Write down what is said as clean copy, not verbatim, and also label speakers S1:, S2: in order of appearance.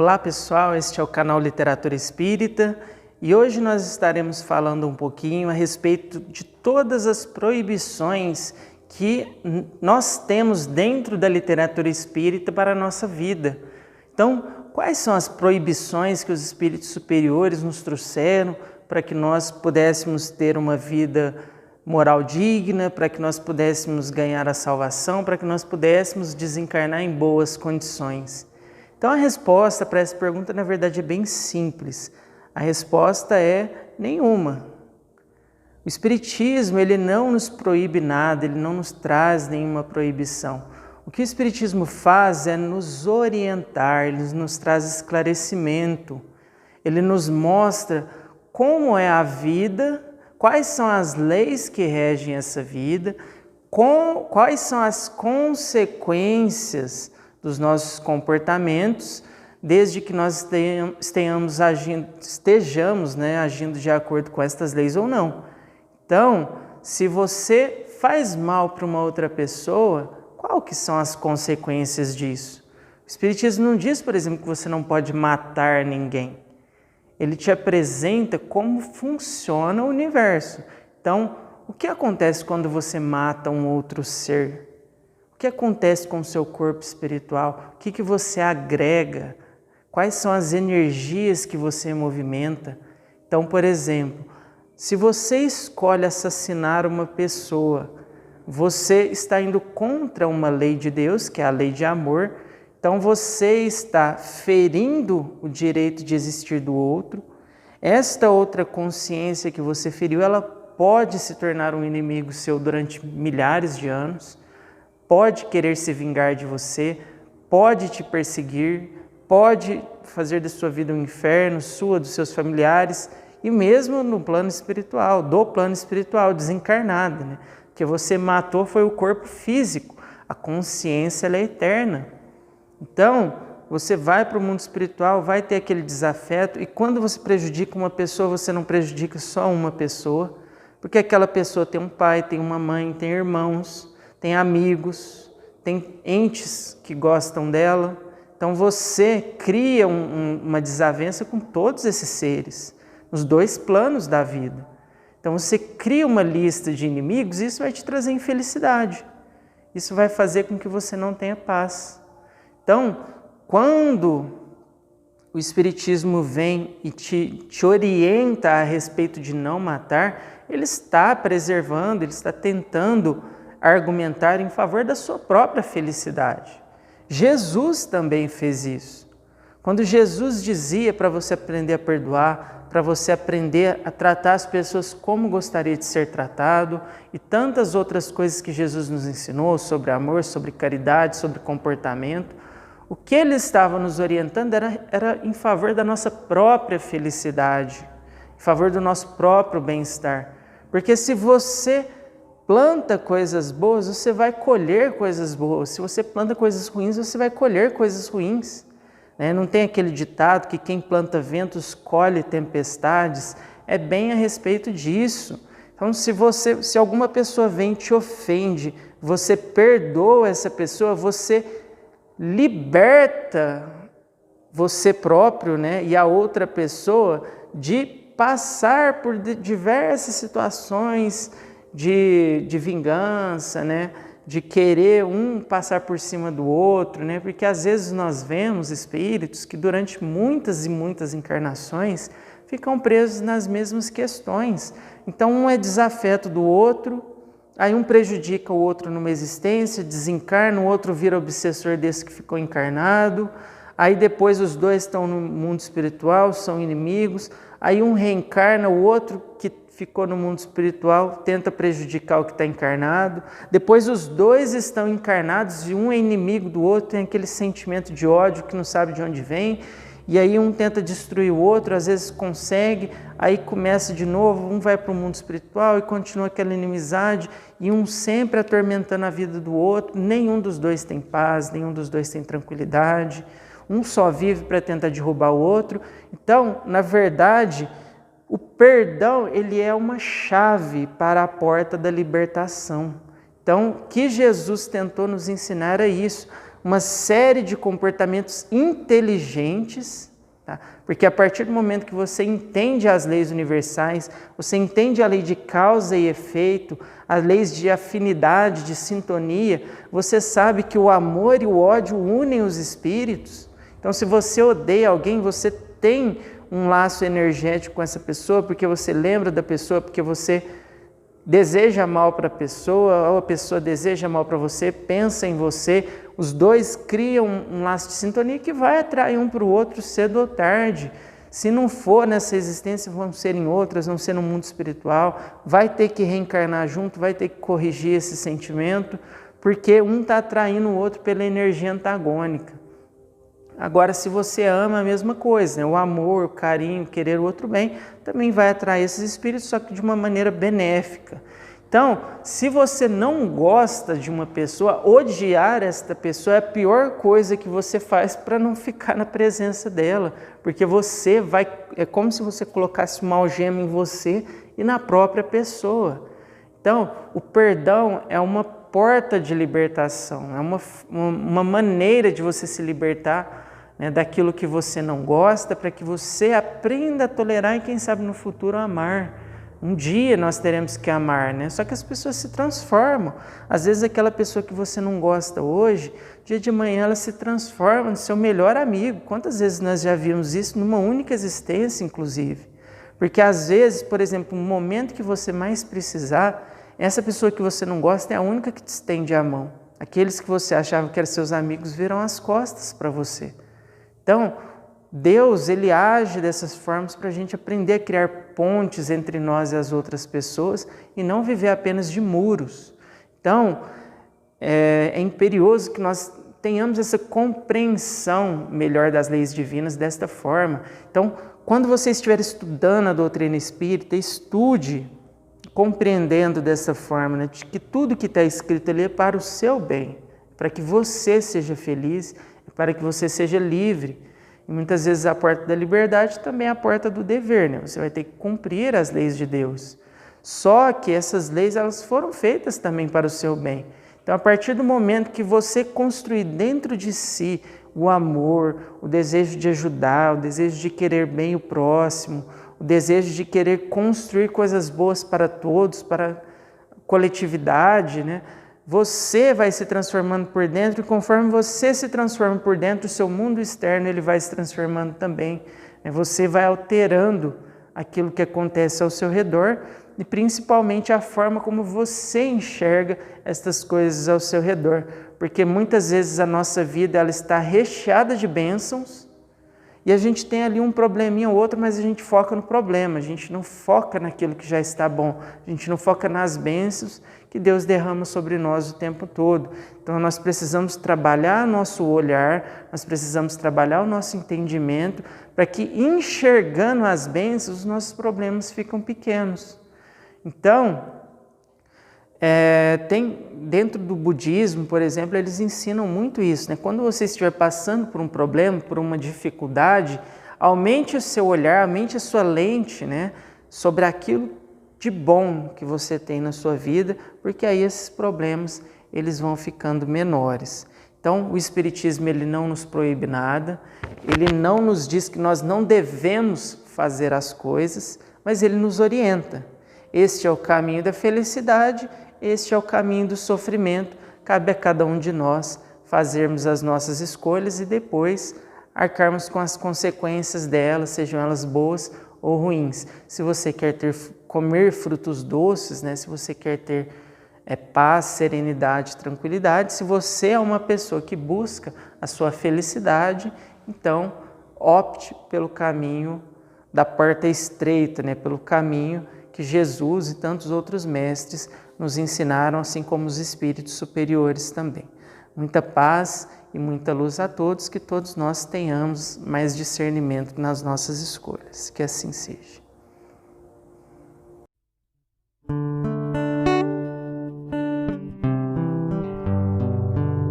S1: Olá pessoal, este é o canal Literatura Espírita e hoje nós estaremos falando um pouquinho a respeito de todas as proibições que nós temos dentro da literatura espírita para a nossa vida. Então, quais são as proibições que os espíritos superiores nos trouxeram para que nós pudéssemos ter uma vida moral digna, para que nós pudéssemos ganhar a salvação, para que nós pudéssemos desencarnar em boas condições? Então a resposta para essa pergunta, na verdade, é bem simples. A resposta é nenhuma. O Espiritismo, ele não nos proíbe nada, ele não nos traz nenhuma proibição. O que o Espiritismo faz é nos orientar, ele nos traz esclarecimento. Ele nos mostra como é a vida, quais são as leis que regem essa vida, quais são as consequências dos nossos comportamentos, desde que nós estejamos agindo de acordo com estas leis ou não. Então, se você faz mal para uma outra pessoa, qual que são as consequências disso? O Espiritismo não diz, por exemplo, que você não pode matar ninguém. Ele te apresenta como funciona o universo. Então, o que acontece quando você mata um outro ser? O que acontece com o seu corpo espiritual? O que você agrega? Quais são as energias que você movimenta? Então, por exemplo, se você escolhe assassinar uma pessoa, você está indo contra uma lei de Deus, que é a lei de amor. Então, você está ferindo o direito de existir do outro. Esta outra consciência que você feriu, ela pode se tornar um inimigo seu durante milhares de anos. Pode querer se vingar de você, pode te perseguir, pode fazer da sua vida um inferno, sua, dos seus familiares, e mesmo no plano espiritual, desencarnado, né? Que você matou foi o corpo físico, a consciência ela é eterna. Então, você vai para o mundo espiritual, vai ter aquele desafeto, e quando você prejudica uma pessoa, você não prejudica só uma pessoa, porque aquela pessoa tem um pai, tem uma mãe, tem irmãos, tem amigos, tem entes que gostam dela. Então você cria uma desavença com todos esses seres, nos dois planos da vida. Então você cria uma lista de inimigos e isso vai te trazer infelicidade. Isso vai fazer com que você não tenha paz. Então, quando o Espiritismo vem e te orienta a respeito de não matar, ele está preservando, ele está tentando argumentar em favor da sua própria felicidade. Jesus também fez isso. Quando Jesus dizia para você aprender a perdoar, para você aprender a tratar as pessoas como gostaria de ser tratado e tantas outras coisas que Jesus nos ensinou sobre amor, sobre caridade, sobre comportamento, o que ele estava nos orientando era em favor da nossa própria felicidade, em favor do nosso próprio bem-estar. Porque se você planta coisas boas, você vai colher coisas boas. Se você planta coisas ruins, você vai colher coisas ruins. Não tem aquele ditado que quem planta ventos colhe tempestades? É bem a respeito disso. Então, se alguma pessoa vem e te ofende, você perdoa essa pessoa, você liberta você próprio, e a outra pessoa de passar por diversas situações de vingança, de querer um passar por cima do outro, porque às vezes nós vemos espíritos que durante muitas e muitas encarnações ficam presos nas mesmas questões. Então um é desafeto do outro, aí um prejudica o outro numa existência, desencarna, o outro vira obsessor desse que ficou encarnado, aí depois os dois estão no mundo espiritual, são inimigos, aí um reencarna, o outro que ficou no mundo espiritual tenta prejudicar o que está encarnado, depois os dois estão encarnados e um é inimigo do outro, tem aquele sentimento de ódio que não sabe de onde vem, e aí um tenta destruir o outro, às vezes consegue, aí começa de novo, um vai para o mundo espiritual e continua aquela inimizade, e um sempre atormentando a vida do outro, nenhum dos dois tem paz, nenhum dos dois tem tranquilidade, um só vive para tentar derrubar o outro. Então, na verdade, o perdão, ele é uma chave para a porta da libertação. Então, o que Jesus tentou nos ensinar é isso. uma série de comportamentos inteligentes, tá? Porque a partir do momento que você entende as leis universais, você entende a lei de causa e efeito, as leis de afinidade, de sintonia, você sabe que o amor e o ódio unem os espíritos. Então, se você odeia alguém, você tem um laço energético com essa pessoa, porque você lembra da pessoa, porque você deseja mal para a pessoa, ou a pessoa deseja mal para você, pensa em você, os dois criam um laço de sintonia que vai atrair um para o outro cedo ou tarde. Se não for nessa existência, vão ser em outras, vão ser no mundo espiritual, vai ter que reencarnar junto, vai ter que corrigir esse sentimento, porque um está atraindo o outro pela energia antagônica. Agora, se você ama, a mesma coisa, né? O amor, o carinho, querer o outro bem, também vai atrair esses espíritos, só que de uma maneira benéfica. Então, se você não gosta de uma pessoa, odiar esta pessoa é a pior coisa que você faz para não ficar na presença dela, porque você vai, é como se você colocasse uma algema em você e na própria pessoa. Então, o perdão é uma porta de libertação, é uma maneira de você se libertar, né, daquilo que você não gosta, para que você aprenda a tolerar e quem sabe no futuro amar. Um dia nós teremos que amar, né? Só que as pessoas se transformam. Às vezes aquela pessoa que você não gosta hoje, dia de manhã ela se transforma no seu melhor amigo. Quantas vezes nós já vimos isso numa única existência, inclusive? Porque às vezes, por exemplo, no momento que você mais precisar, essa pessoa que você não gosta é a única que te estende a mão. Aqueles que você achava que eram seus amigos viram as costas para você. Então, Deus, Ele age dessas formas para a gente aprender a criar pontes entre nós e as outras pessoas e não viver apenas de muros. Então, é imperioso que nós tenhamos essa compreensão melhor das leis divinas desta forma. Então, quando você estiver estudando a doutrina espírita, estude compreendendo dessa forma, né, de que tudo que está escrito ali é para o seu bem, para que você seja feliz, para que você seja livre. E muitas vezes a porta da liberdade também é a porta do dever, né? Você vai ter que cumprir as leis de Deus. Só que essas leis, elas foram feitas também para o seu bem. Então, a partir do momento que você construir dentro de si o amor, o desejo de ajudar, o desejo de querer bem o próximo, o desejo de querer construir coisas boas para todos, para a coletividade, né? Você vai se transformando por dentro e conforme você se transforma por dentro, o seu mundo externo ele vai se transformando também. Você vai alterando aquilo que acontece ao seu redor e principalmente a forma como você enxerga estas coisas ao seu redor. Porque muitas vezes a nossa vida ela está recheada de bênçãos e a gente tem ali um probleminha ou outro, mas a gente foca no problema, a gente não foca naquilo que já está bom, a gente não foca nas bênçãos que Deus derrama sobre nós o tempo todo. Então nós precisamos trabalhar nosso olhar, nós precisamos trabalhar o nosso entendimento, para que enxergando as bênçãos, os nossos problemas ficam pequenos. Então, tem dentro do budismo, por exemplo, eles ensinam muito isso, né? Quando você estiver passando por um problema, por uma dificuldade, aumente o seu olhar, aumente a sua lente, né, sobre aquilo de bom que você tem na sua vida, porque aí esses problemas eles vão ficando menores. Então, o Espiritismo ele não nos proíbe nada, ele não nos diz que nós não devemos fazer as coisas, mas ele nos orienta. Este é o caminho da felicidade, este é o caminho do sofrimento. Cabe a cada um de nós fazermos as nossas escolhas e depois arcarmos com as consequências delas, sejam elas boas ou ruins. Se você quer comer frutos doces, né? Se você quer ter paz, serenidade, tranquilidade, se você é uma pessoa que busca a sua felicidade, então opte pelo caminho da porta estreita, né? Pelo caminho que Jesus e tantos outros mestres nos ensinaram, assim como os espíritos superiores também. Muita paz e muita luz a todos, que todos nós tenhamos mais discernimento nas nossas escolhas. Que assim seja.